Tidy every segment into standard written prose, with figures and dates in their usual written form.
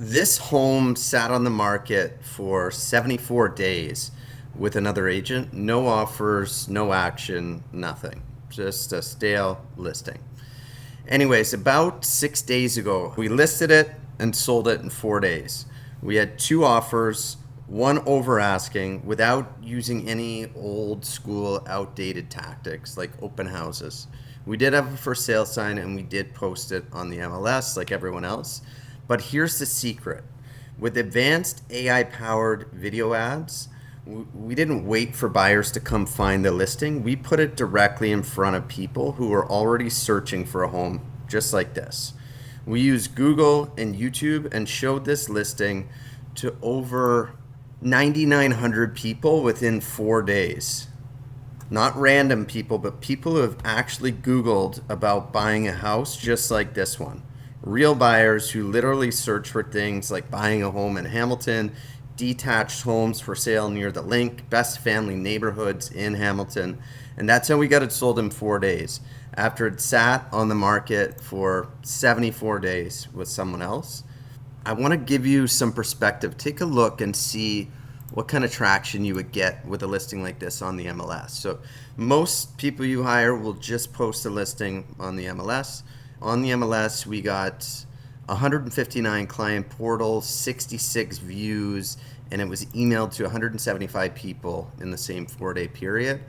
This home sat on the market for 74 days with another agent. No offers, no action, nothing. Just a stale listing. Anyways, about 6 days ago, we listed it and sold it in 4 days. We had two offers, one over asking without using any old school outdated tactics like open houses. We did have a for sale sign and we did post it on the MLS like everyone else. But here's the secret. With advanced AI powered video ads, we didn't wait for buyers to come find the listing. We put it directly in front of people who are already searching for a home, just like this. We used Google and YouTube and showed this listing to over 9,900 people within 4 days. Not random people, but people who have actually Googled about buying a house just like this one. Real buyers who literally search for things like buying a home in Hamilton, detached homes for sale near the link, best family neighborhoods in Hamilton. And that's how we got it sold in 4 days. After it sat on the market for 74 days with someone else. I want to give you some perspective. Take a look and see what kind of traction you would get with a listing like this on the MLS. So most people you hire will just post a listing on the MLS. On the MLS, we got 159 client portals, 66 views, and it was emailed to 175 people in the same 4-day period.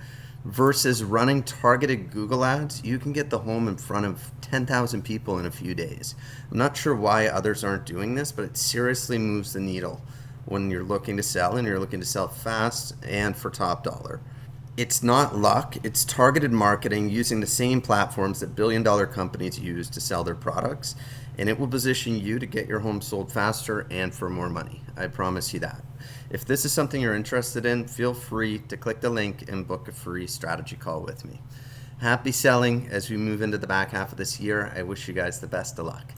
Versus running targeted Google ads, you can get the home in front of 10,000 people in a few days. I'm not sure why others aren't doing this, but it seriously moves the needle when you're looking to sell and you're looking to sell fast and for top dollar. It's not luck, it's targeted marketing using the same platforms that billion-dollar companies use to sell their products, and it will position you to get your home sold faster and for more money. I promise you that. If this is something you're interested in, feel free to click the link and book a free strategy call with me. Happy selling as we move into the back half of this year. I wish you guys the best of luck.